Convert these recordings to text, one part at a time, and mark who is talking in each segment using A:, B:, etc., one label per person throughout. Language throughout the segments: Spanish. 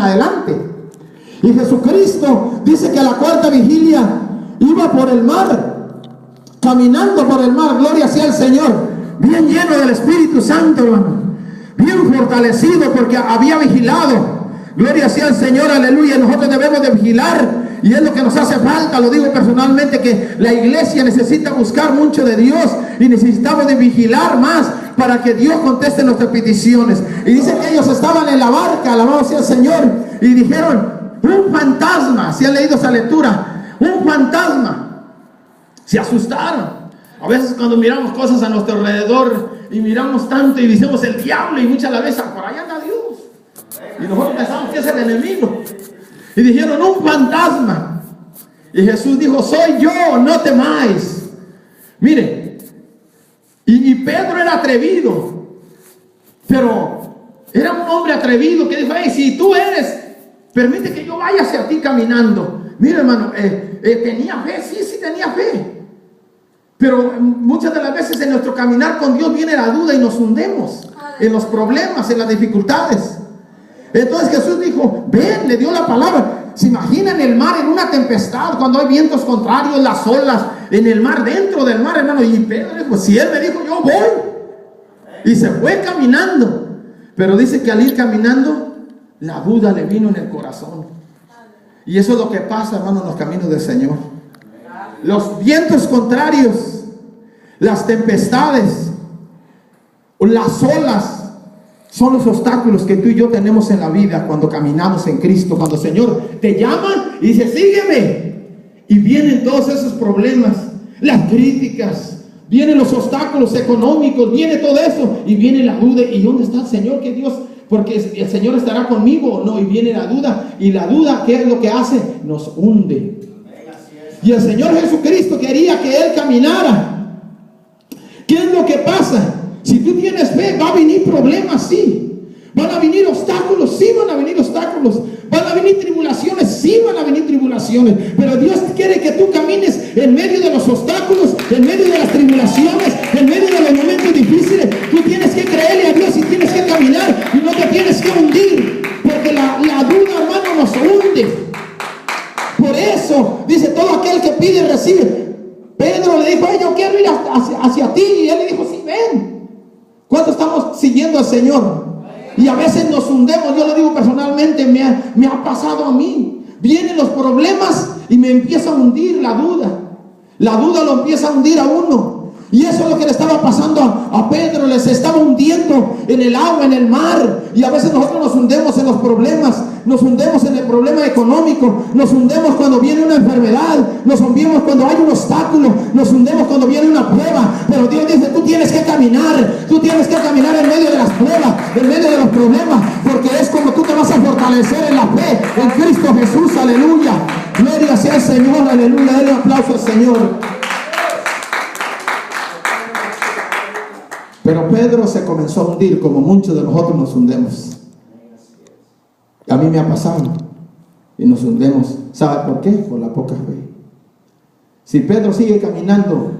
A: adelante. Y Jesucristo dice que a la cuarta vigilia iba por el mar, caminando por el mar, gloria sea el Señor, bien lleno del Espíritu Santo, hermano, bien fortalecido porque había vigilado. Gloria sea el Señor, aleluya. Nosotros debemos de vigilar, y es lo que nos hace falta. Lo digo personalmente, que la iglesia necesita buscar mucho de Dios, y necesitamos de vigilar más para que Dios conteste nuestras peticiones. Y dice que ellos estaban en la barca, alabado sea el Señor, y dijeron: un fantasma. Si han leído esa lectura, un fantasma. Se asustaron. A veces cuando miramos cosas a nuestro alrededor y miramos tanto y decimos el diablo, y muchas veces por allá anda Dios, y nosotros pensamos que es el enemigo. Y dijeron: un fantasma. Y Jesús dijo: soy yo, no temáis. Mire, y Pedro era atrevido, pero era un hombre atrevido que dijo: hey, si tú eres, permite que yo vaya hacia ti caminando. Mire, hermano, tenía fe, sí tenía fe. Pero muchas de las veces en nuestro caminar con Dios viene la duda y nos hundemos en los problemas, en las dificultades. Entonces Jesús dijo: ven, le dio la palabra. ¿Se imaginan el mar en una tempestad, cuando hay vientos contrarios, las olas en el mar, dentro del mar, hermano? Y Pedro dijo: si él me dijo, yo voy. Y se fue caminando. Pero dice que al ir caminando, la duda le vino en el corazón. Y eso es lo que pasa, hermano, en los caminos del Señor. Los vientos contrarios, las tempestades, las olas, son los obstáculos que tú y yo tenemos en la vida cuando caminamos en Cristo. Cuando el Señor te llama y dice: sígueme. Y vienen todos esos problemas, las críticas, vienen los obstáculos económicos, viene todo eso, y viene la duda: ¿y dónde está el Señor? ¿Qué Dios? Porque el Señor estará conmigo o no. Y viene la duda, y la duda, ¿qué es lo que hace? Nos hunde. Y el Señor Jesucristo quería que Él caminara. ¿Qué es lo que pasa? Si tú tienes fe, va a venir problemas, sí. Van a venir obstáculos, sí van a venir obstáculos. Van a venir tribulaciones, sí van a venir tribulaciones. Pero Dios quiere que tú camines en medio de los obstáculos, en medio de las tribulaciones, en medio de los momentos difíciles. Tú tienes que creerle a Dios y tienes que caminar, y no te tienes que hundir, porque la duda, hermano, nos hunde. Por eso dice: todo aquel que pide recibe. Pedro le dijo: yo quiero ir hacia ti. Y él le dijo: sí, ven. ¿Cuánto estamos siguiendo al Señor? Y a veces nos hundemos. Yo lo digo personalmente, me ha pasado a mí. Vienen los problemas y me empieza a hundir la duda. La duda lo empieza a hundir a uno. Y eso es lo que le estaba pasando a Pedro. Les estaba hundiendo en el agua, en el mar. Y a veces nosotros nos hundemos en los problemas. Nos hundemos en el problema económico. Nos hundemos cuando viene una enfermedad. Nos hundimos cuando hay un obstáculo. Nos hundemos cuando viene una prueba. Pero Dios dice: tú tienes que caminar. Tú tienes que caminar en medio de las pruebas, en medio de los problemas. Porque es como tú te vas a fortalecer en la fe en Cristo Jesús. Aleluya. Gloria sea el Señor. Aleluya. Denle un aplauso al Señor. Pero Pedro se comenzó a hundir, como muchos de nosotros nos hundemos. A mí me ha pasado. Y nos hundemos. ¿Sabe por qué? Por la poca fe. Si Pedro sigue caminando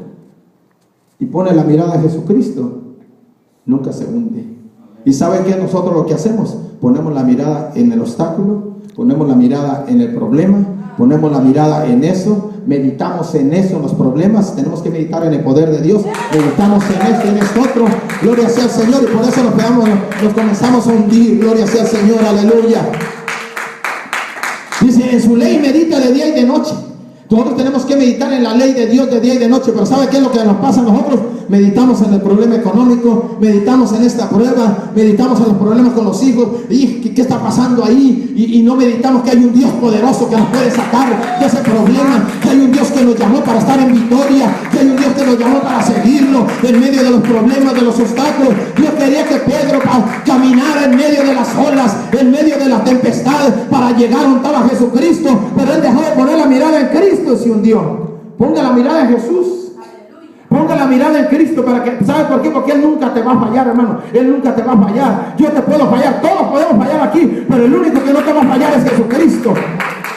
A: y pone la mirada a Jesucristo, nunca se hunde. ¿Y sabe qué? Nosotros lo que hacemos? Ponemos la mirada en el obstáculo, ponemos la mirada en el problema, ponemos la mirada en eso, meditamos en eso, en los problemas. Tenemos que meditar en el poder de Dios. Meditamos en esto y en esto otro. Gloria sea al Señor. Y por eso nos comenzamos a hundir. Gloria sea al Señor. Aleluya. Dice: en su ley medita de día y de noche. Nosotros tenemos que meditar en la ley de Dios de día y de noche. Pero ¿sabe qué es lo que nos pasa a nosotros? Meditamos en el problema económico, meditamos en esta prueba, meditamos en los problemas con los hijos. ¿Y qué está pasando ahí? Y no meditamos que hay un Dios poderoso que nos puede sacar de ese problema, que hay un Dios que nos llamó para estar en victoria, que hay un Dios que nos llamó para seguirlo en medio de los problemas, de los obstáculos. Dios quería que Pedro caminara en medio de las olas, en medio de la tempestad, para llegar donde estaba Jesucristo. Pero él dejó de poner la mirada en Cristo y se hundió. Ponga la mirada en Jesús. Ponga la mirada en Cristo, para que, ¿sabe por qué? Porque Él nunca te va a fallar, hermano. Él nunca te va a fallar. Yo te puedo fallar, todos podemos fallar aquí, pero el único que no te va a fallar es Jesucristo.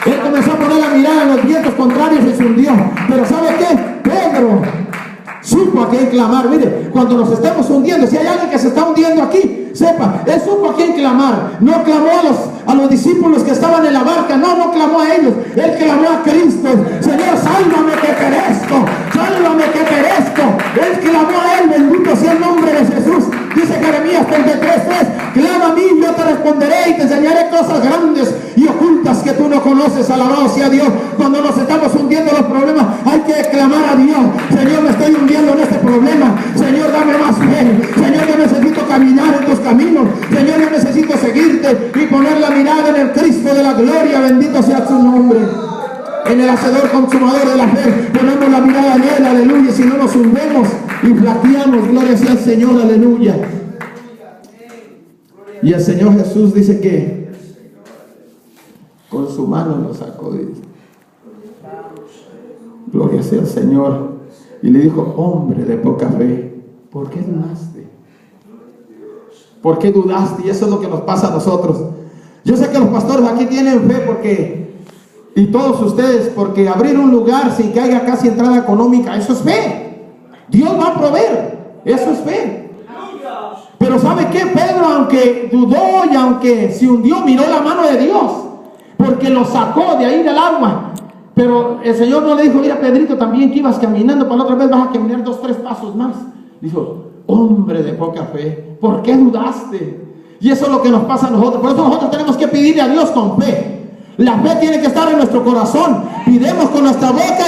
A: Él comenzó a poner la mirada en los vientos contrarios y se hundió. Pero ¿sabe qué? Pedro supo supo a quién clamar. Mire, cuando nos estamos hundiendo, si hay alguien que se está hundiendo aquí, sepa, él supo a quién clamar. No clamó a los discípulos que estaban en la barca, no clamó a ellos, él clamó a Cristo. Señor, sálvame que perezco, sálvame que perezco. Él clamó a él, bendito sea el nombre de Jesús. Dice Jeremías 33:3, clama a mí, yo te responderé y te enseñaré cosas grandes y ocultas que tú no conoces. Alabado sea Dios. Cuando nos estamos hundiendo en los problemas, hay que clamar a Dios. Señor, me estoy hundiendo en este problema. Señor, dame más fe. Señor, yo necesito caminar en tus caminos. Señor, yo necesito seguirte y poner la mirada en el Cristo de la gloria. Bendito sea su nombre. En el hacedor consumador de la fe, ponemos la mirada en él, aleluya. Si no nos hundemos y flaqueamos, gloria sea al Señor, aleluya. Y el Señor Jesús dice que con su mano nos sacó, dice. Gloria sea al Señor. Y le dijo, hombre de poca fe, ¿por qué dudaste? ¿Por qué dudaste? Y eso es lo que nos pasa a nosotros. Yo sé que los pastores aquí tienen fe porque, y todos ustedes, porque abrir un lugar sin que haya casi entrada económica, eso es fe. Dios va a proveer, eso es fe. Pero ¿sabe qué? Pedro, aunque dudó y aunque se hundió, miró la mano de Dios, porque lo sacó de ahí del agua. Pero el Señor no le dijo, mira Pedrito, también que ibas caminando, para la otra vez vas a caminar 2, 3 pasos más. Dijo, hombre de poca fe, ¿por qué dudaste? Y eso es lo que nos pasa a nosotros. Por eso nosotros tenemos que pedirle a Dios con fe. La fe tiene que estar en nuestro corazón. Pidemos con nuestra boca